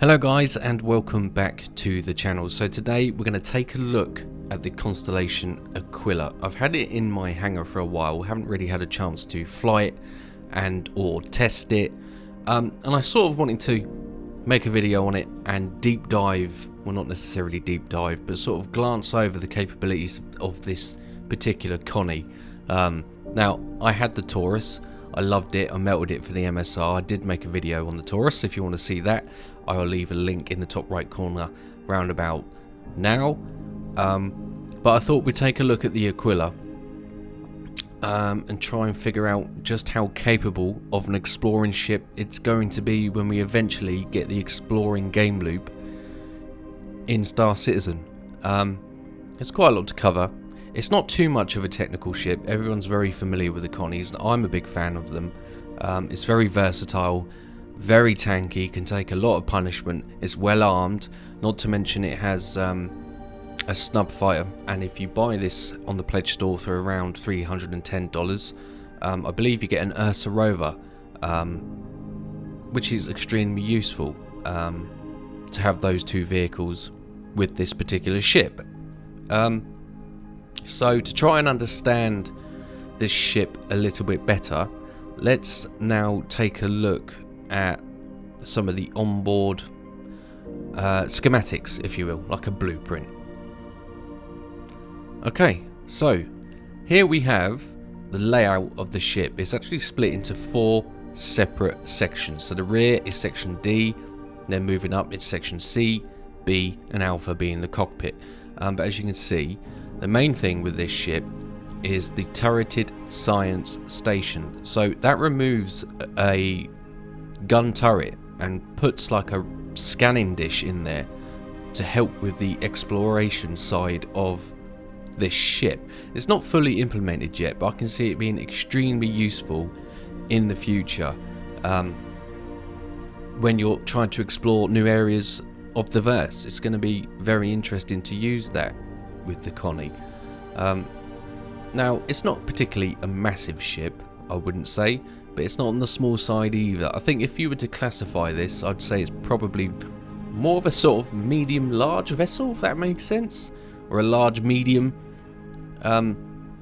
Hello guys, and welcome back to the channel. So today we're going to take a look at the Constellation Aquila. I've had it in my hangar for a while, haven't really had a chance to fly it and or test it, and I sort of wanted to make a video on it and deep dive, well not necessarily deep dive, but sort of glance over the capabilities of this particular Connie. Now I had the Taurus, I loved it, I melted it for the MSR. I did make a video on the Taurus. If you want to see that, I will leave a link in the top right corner round about now. But I thought we'd take a look at the Aquila and try and figure out just how capable of an exploring ship it's going to be when we eventually get the exploring game loop in Star Citizen. There's quite a lot to cover. It's not too much of a technical ship. Everyone's very familiar with the Connies. I'm a big fan of them. It's very versatile, very tanky, can take a lot of punishment. It's well armed, not to mention it has a snub fighter. And if you buy this on the pledge store for around $310, I believe you get an Ursa rover, which is extremely useful to have those two vehicles with this particular ship. So to try and understand this ship a little bit better, let's now take a look at some of the onboard schematics, if you will, like a blueprint. Okay, so here we have the layout of the ship. It's actually split into 4 separate sections. So the rear is section D, then moving up it's section C, B and Alpha being the cockpit. But as you can see, the main thing with this ship is the turreted science station. So that removes a gun turret and puts like a scanning dish in there to help with the exploration side of this ship. It's not fully implemented yet, but I can see it being extremely useful in the future when you're trying to explore new areas of the verse. It's going to be very interesting to use that with the Connie. Now it's not particularly a massive ship, I wouldn't say, but it's not on the small side either. I think if you were to classify this, I'd say it's probably more of a sort of medium large vessel, if that makes sense, or a large medium,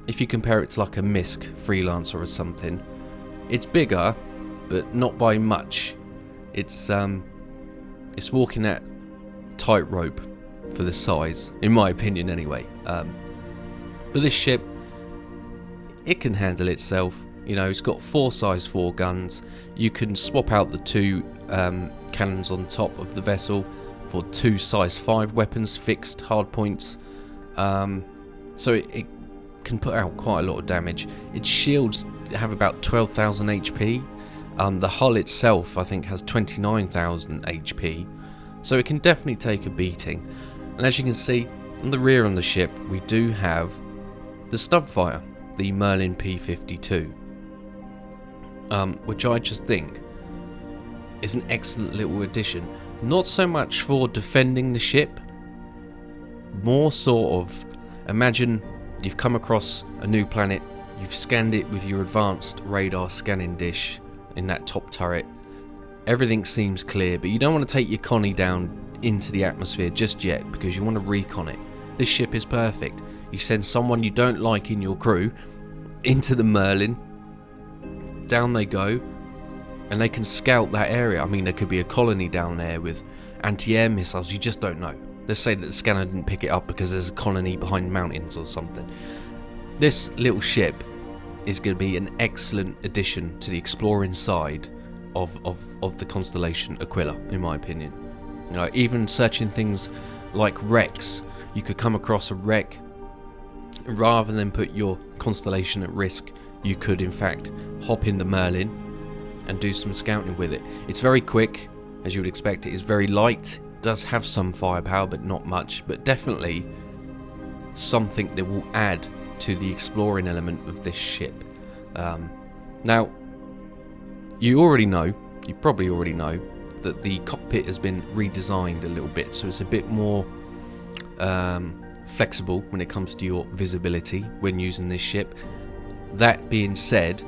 if you compare it to like a MISC Freelancer or something. It's bigger, but not by much. It's walking that tightrope for the size, in my opinion anyway. But this ship, it can handle itself. You know, it's got 4 size 4 guns. You can swap out the 2 cannons on top of the vessel for 2 size 5 weapons, fixed hardpoints. So it can put out quite a lot of damage. Its shields have about 12,000 HP. The hull itself, I think, has 29,000 HP. So it can definitely take a beating. And as you can see, on the rear on the ship, we do have the snub fighter, the Merlin P52, which I just think is an excellent little addition. Not so much for defending the ship, more sort of, imagine you've come across a new planet, you've scanned it with your advanced radar scanning dish in that top turret. Everything seems clear, but you don't want to take your Connie down into the atmosphere just yet because you want to recon it. This ship is perfect. You send someone you don't like in your crew into the Merlin, down they go, and they can scout that area. I mean, there could be a colony down there with anti-air missiles, you just don't know. Let's say that the scanner didn't pick it up because there's a colony behind mountains or something. This little ship is going to be an excellent addition to the exploring side of the Constellation Aquila, in my opinion. You know, even searching things like wrecks, you could come across a wreck, rather than put your Constellation at risk, you could in fact hop in the Merlin and do some scouting with it. It's very quick, as you would expect. It is very light, does have some firepower but not much, but definitely something that will add to the exploring element of this ship. Now you probably already know that the cockpit has been redesigned a little bit, so it's a bit more flexible when it comes to your visibility when using this ship. That being said,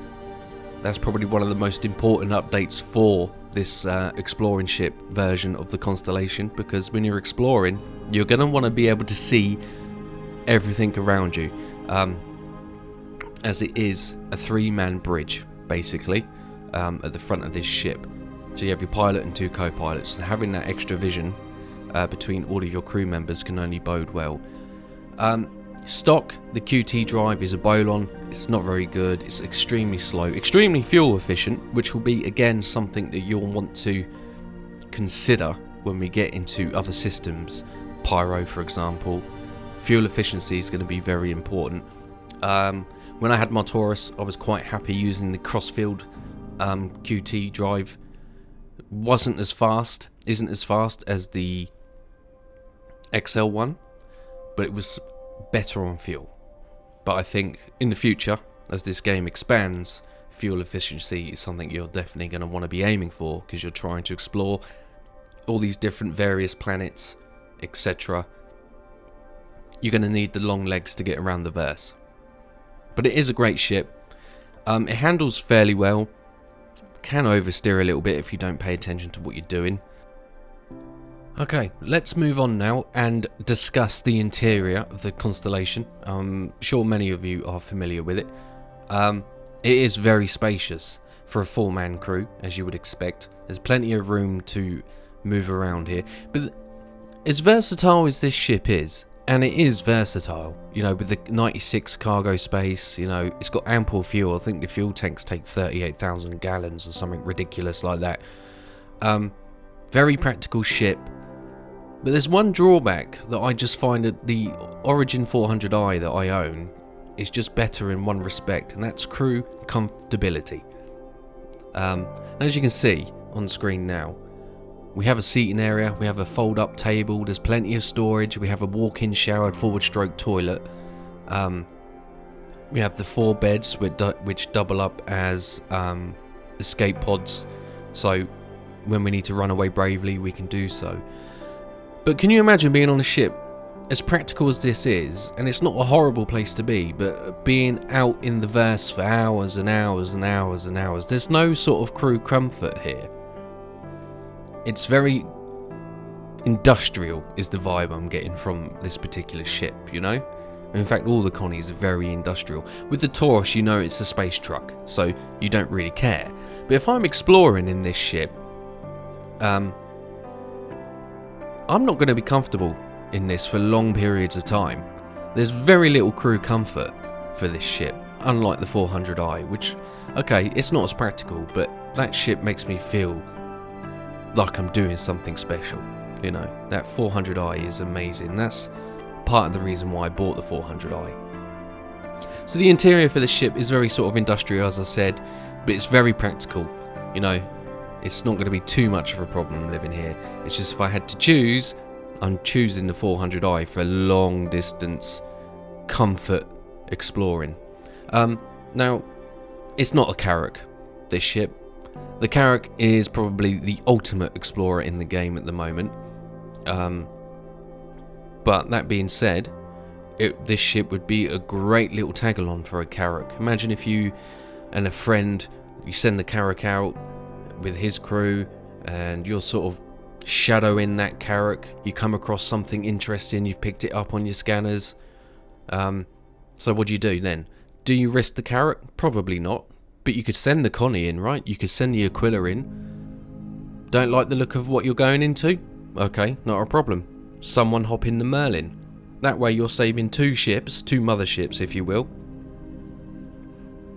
that's probably one of the most important updates for this exploring ship version of the Constellation, because when you're exploring, you're going to want to be able to see everything around you, as it is a 3-man bridge, basically, at the front of this ship. So you have your pilot and 2 co-pilots, and having that extra vision between all of your crew members can only bode well. Stock, the QT drive is a Bolon. It's not very good, it's extremely slow, extremely fuel efficient, which will be again something that you'll want to consider when we get into other systems. Pyro, for example. Fuel efficiency is going to be very important. When I had my Taurus, I was quite happy using the Crossfield QT drive. Isn't as fast as the XL1, but it was better on fuel. But I think in the future, as this game expands, fuel efficiency is something you're definitely going to want to be aiming for, because you're trying to explore all these different various planets, etc. You're going to need the long legs to get around the verse. But it is a great ship. It handles fairly well. Can oversteer a little bit if you don't pay attention to what you're doing. Okay, let's move on now and discuss the interior of the Constellation. I'm sure many of you are familiar with it. It is very spacious for a 4-man crew, as you would expect. There's plenty of room to move around here. But as versatile as this ship is, and it is versatile, you know, with the 96 cargo space, you know, it's got ample fuel. I think the fuel tanks take 38,000 gallons or something ridiculous like that. Very practical ship. But there's one drawback that I just find that the Origin 400i that I own is just better in one respect, and that's crew comfortability. As you can see on screen now, we have a seating area, we have a fold-up table, there's plenty of storage, we have a walk-in showered forward-stroke toilet. We have the 4 beds which double up as escape pods, so when we need to run away bravely, we can do so. But can you imagine being on a ship, as practical as this is, and it's not a horrible place to be, but being out in the verse for hours and hours and hours and hours. There's no sort of crew comfort here. It's very industrial is the vibe I'm getting from this particular ship, you know? In fact, all the Connies are very industrial. With the Taurus, you know it's a space truck, so you don't really care. But if I'm exploring in this ship, I'm not going to be comfortable in this for long periods of time. There's very little crew comfort for this ship, unlike the 400i, which, okay, it's not as practical, but that ship makes me feel like I'm doing something special. You know, that 400i is amazing. That's part of the reason why I bought the 400i. So the interior for the ship is very sort of industrial, as I said, but it's very practical. You know, it's not going to be too much of a problem living here. It's just if I had to choose, I'm choosing the 400i for long distance comfort exploring. Now, it's not a Carrack, this ship. The Carrack is probably the ultimate explorer in the game at the moment. But that being said, this ship would be a great little tag-along for a Carrack. Imagine if you and a friend, you send the Carrack out with his crew and you're sort of shadowing that Carrack. You come across something interesting, you've picked it up on your scanners. So what do you do then? Do you risk the Carrack? Probably not. But you could send the Connie in, right? You could send the Aquila in. Don't like the look of what you're going into? Okay, not a problem. Someone hop in the Merlin. That way you're saving 2 ships, 2 motherships if you will.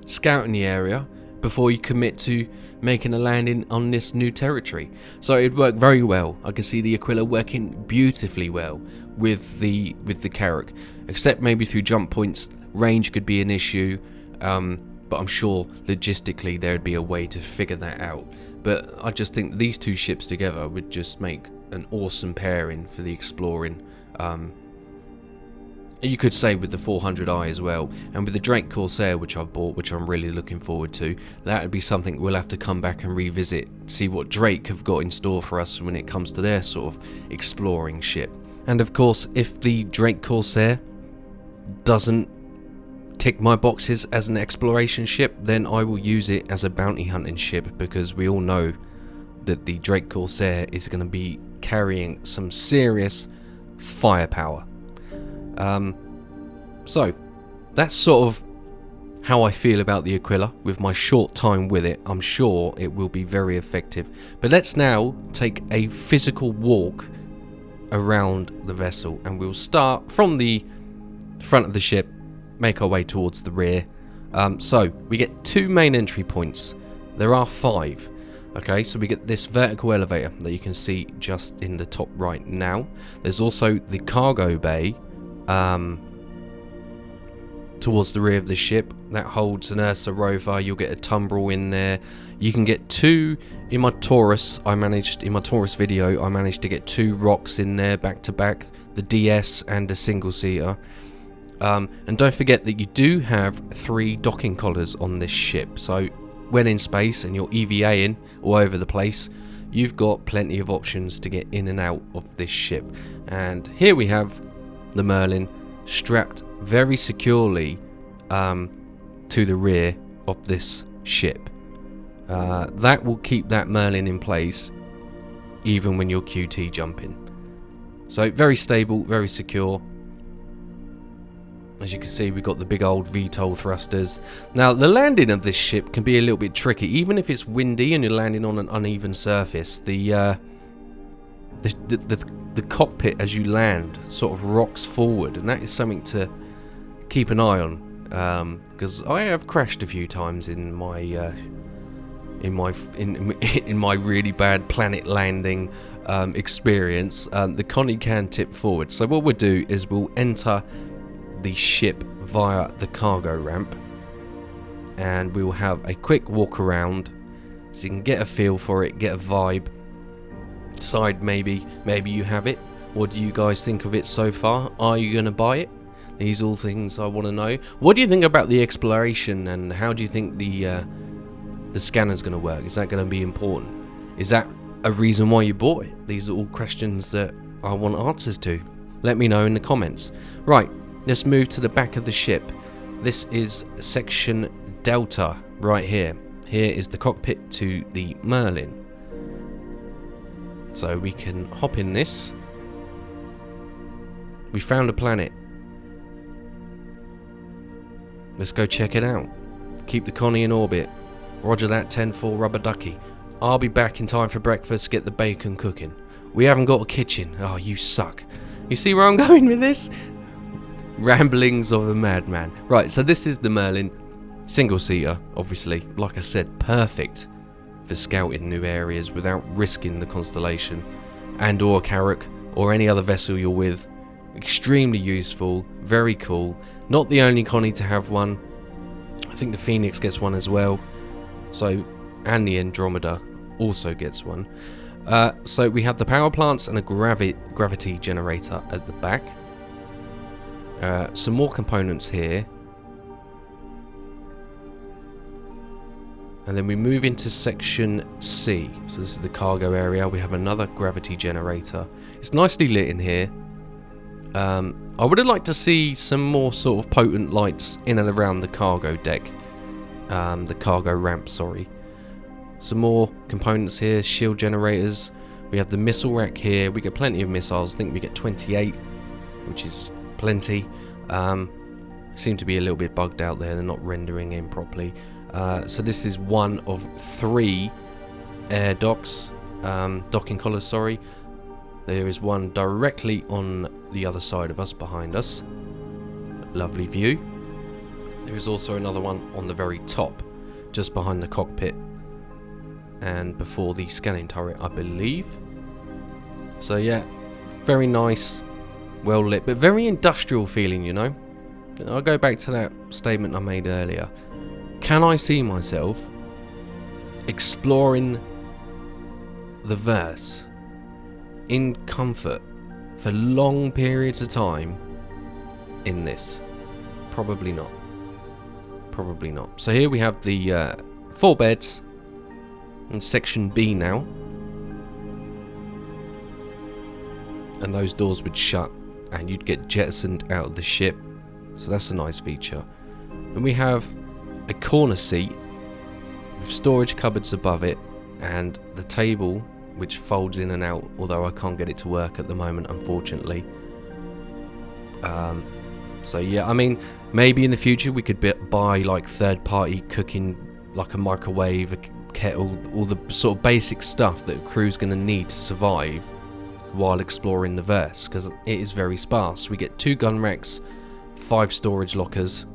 Scouting the area before you commit to making a landing on this new territory. So it'd work very well. I can see the Aquila working beautifully well with the Carrack. Except maybe through jump points, range could be an issue. But I'm sure logistically there'd be a way to figure that out. But I just think these 2 ships together would just make an awesome pairing for the exploring. You could say with the 400i as well, and with the Drake Corsair which I've bought, which I'm really looking forward to. That would be something we'll have to come back and revisit, see what Drake have got in store for us when it comes to their sort of exploring ship. And of course, if the Drake Corsair doesn't tick my boxes as an exploration ship, then I will use it as a bounty hunting ship, because we all know that the Drake Corsair is going to be carrying some serious firepower. So that's sort of how I feel about the Aquila. With my short time with it, I'm sure it will be very effective. But let's now take a physical walk around the vessel, and we'll start from the front of the ship, make our way towards the rear. So we get 2 main entry points. There are 5. Okay, so we get this vertical elevator that you can see just in the top right now. There's also the cargo bay towards the rear of the ship that holds an Ursa rover. You'll get a tumbrel in there. You can get 2 in my Taurus. In my Taurus video, I managed to get 2 rocks in there back to back, the DS and a single seater. And don't forget that you do have 3 docking collars on this ship. So when in space and you're EVAing all over the place, you've got plenty of options to get in and out of this ship. And here we have the Merlin strapped very securely to the rear of this ship. That will keep that Merlin in place even when you're QT jumping. So very stable, very secure. As you can see, we've got the big old VTOL thrusters. Now, the landing of this ship can be a little bit tricky. Even if it's windy and you're landing on an uneven surface, the cockpit as you land sort of rocks forward, and that is something to keep an eye on. Because I have crashed a few times in my really bad planet landing experience. The Connie can tip forward. So what we'll do is we'll enter the ship via the cargo ramp, and we'll have a quick walk around so you can get a feel for it, get a vibe, decide maybe you have it. What do you guys think of it so far? Are you going to buy it? These are all things I want to know. What do you think about the exploration, and how do you think the scanner's going to work? Is that going to be important? Is that a reason why you bought it? These are all questions that I want answers to. Let me know in the comments. Right, let's move to the back of the ship. This is section Delta right here. Here is the cockpit to the Merlin. So we can hop in this. We found a planet. Let's go check it out. Keep the Connie in orbit. Roger that, 10-4 rubber ducky. I'll be back in time for breakfast, get the bacon cooking. We haven't got a kitchen. Oh, you suck. You see where I'm going with this? Ramblings of a madman. Right, so this is the Merlin. Single seater, obviously. Like I said, perfect for scouting new areas without risking the Constellation and or Carrack or any other vessel you're with. Extremely useful, very cool. Not the only Connie to have one. I think the Phoenix gets one as well. So, and the Andromeda also gets one. So we have the power plants and a gravity generator at the back. Some more components here. And then we move into section C. So this is the cargo area. We have another gravity generator. It's nicely lit in here. I would have liked to see some more sort of potent lights in and around the cargo deck. The cargo ramp, sorry. Some more components here, shield generators. We have the missile rack here. We get plenty of missiles. I think we get 28, which is plenty. Seem to be a little bit bugged out there. They're not rendering in properly. So this is one of 3 air docks, docking collars, sorry. There is one directly on the other side of us, behind us. Lovely view. There is also another one on the very top, just behind the cockpit and before the scanning turret, I believe. So yeah, very nice, well lit, but very industrial feeling, you know. I'll go back to that statement I made earlier. Can I see myself exploring the verse in comfort for long periods of time in this? Probably not. Probably not. So here we have the 4 beds in section B now, and those doors would shut and you'd get jettisoned out of the ship, so that's a nice feature. And we have a corner seat with storage cupboards above it, and the table which folds in and out, although I can't get it to work at the moment, unfortunately. So yeah, I mean, maybe in the future we could buy like third-party cooking, like a microwave, a kettle, all the sort of basic stuff that a crew's going to need to survive while exploring the verse, because it is very sparse. We get 2 gun racks, 5 storage lockers,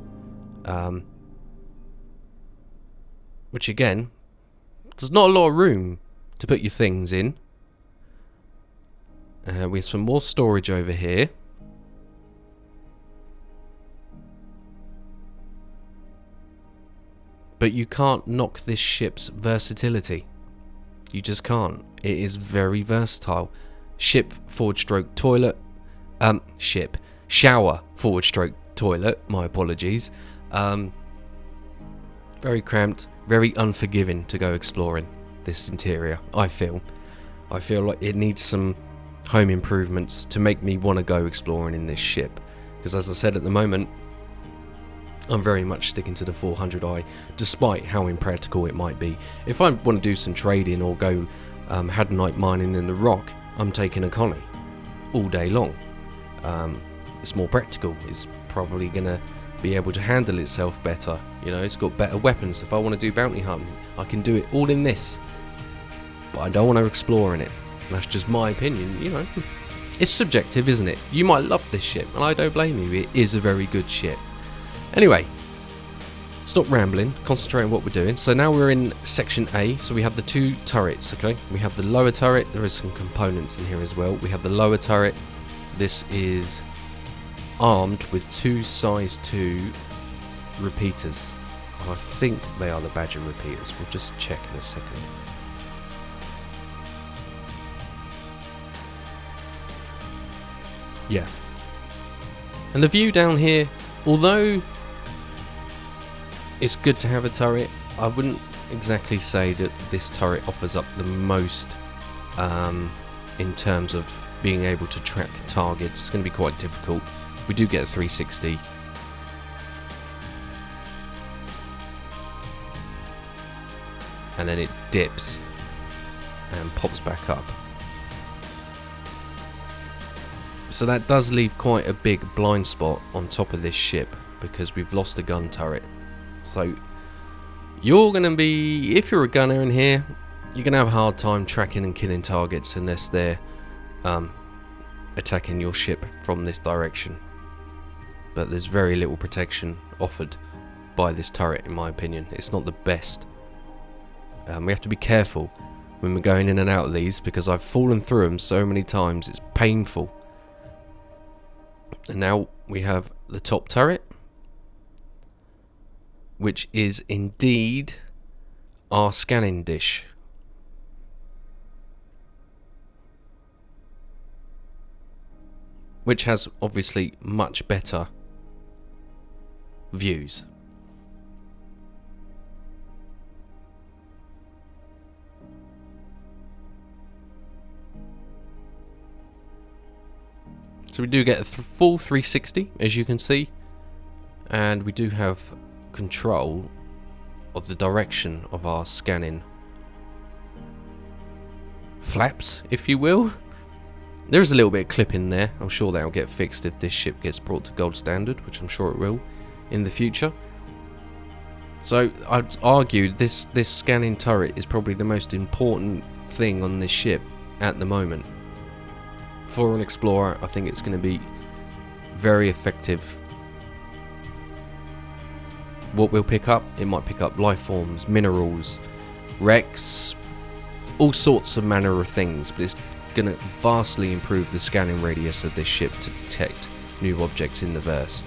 which again, there's not a lot of room to put your things in. We have some more storage over here. But you can't knock this ship's versatility. You just can't. It is very versatile. Ship forward stroke toilet. Shower forward stroke toilet. My apologies. Very cramped. Very unforgiving to go exploring this interior, I feel. I feel like it needs some home improvements to make me want to go exploring in this ship. Because as I said, at the moment, I'm very much sticking to the 400i, despite how impractical it might be. If I want to do some trading or go hadonite mining in the rock, I'm taking a Connie all day long. It's more practical. It's probably going to be able to handle itself better. You know, it's got better weapons. If I want to do bounty hunting, I can do it all in this. But I don't want to explore in it. That's just my opinion, you know. It's subjective, isn't it? You might love this ship, and I don't blame you. It is a very good ship. Anyway, stop rambling, concentrate on what we're doing. So now we're in section A, so we have the 2 turrets, okay? We have the lower turret, there is some components in here as well. We have the lower turret. This is armed with 2 size 2 repeaters. And I think they are the Badger repeaters. We'll just check in a second. Yeah. And the view down here, although it's good to have a turret, I wouldn't exactly say that this turret offers up the most in terms of being able to track targets. It's going to be quite difficult. We do get a 360. And then it dips and pops back up. So that does leave quite a big blind spot on top of this ship, because we've lost a gun turret. So you're going to be, if you're a gunner in here, you're going to have a hard time tracking and killing targets unless they're attacking your ship from this direction. But there's very little protection offered by this turret, in my opinion. It's not the best. We have to be careful when we're going in and out of these, because I've fallen through them so many times, it's painful. And now we have the top turret, which is indeed our scanning dish. Which has obviously much better views. So we do get a full 360, as you can see, and we do have control of the direction of our scanning flaps, if you will. There is a little bit of clipping there. I'm sure that will get fixed if this ship gets brought to gold standard, which I'm sure it will in the future. So I'd argue this scanning turret is probably the most important thing on this ship at the moment. For an explorer, I think it's going to be very effective. What we'll pick up, it might pick up life forms, minerals, wrecks, all sorts of manner of things, but it's going to vastly improve the scanning radius of this ship to detect new objects in the verse.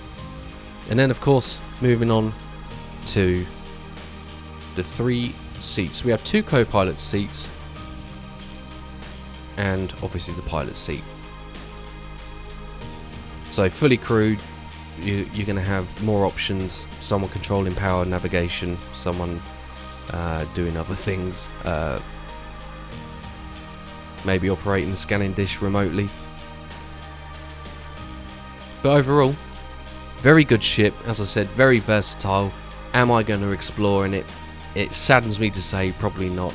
And then of course, moving on to the 3 seats. We have 2 co-pilot seats and obviously the pilot seat. So fully crewed, you're going to have more options. Someone controlling power, navigation, someone doing other things, maybe operating the scanning dish remotely. But overall, very good ship, as I said, very versatile. Am I going to explore in it? It saddens me to say probably not.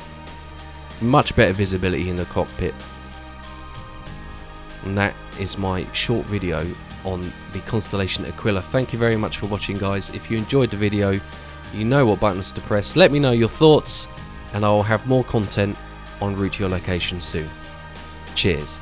much better visibility in the cockpit. And that is my short video on the Constellation Aquila. Thank you very much for watching, guys. If you enjoyed the video, you know what buttons to press. Let me know your thoughts, and I'll have more content en route to your location soon. Cheers.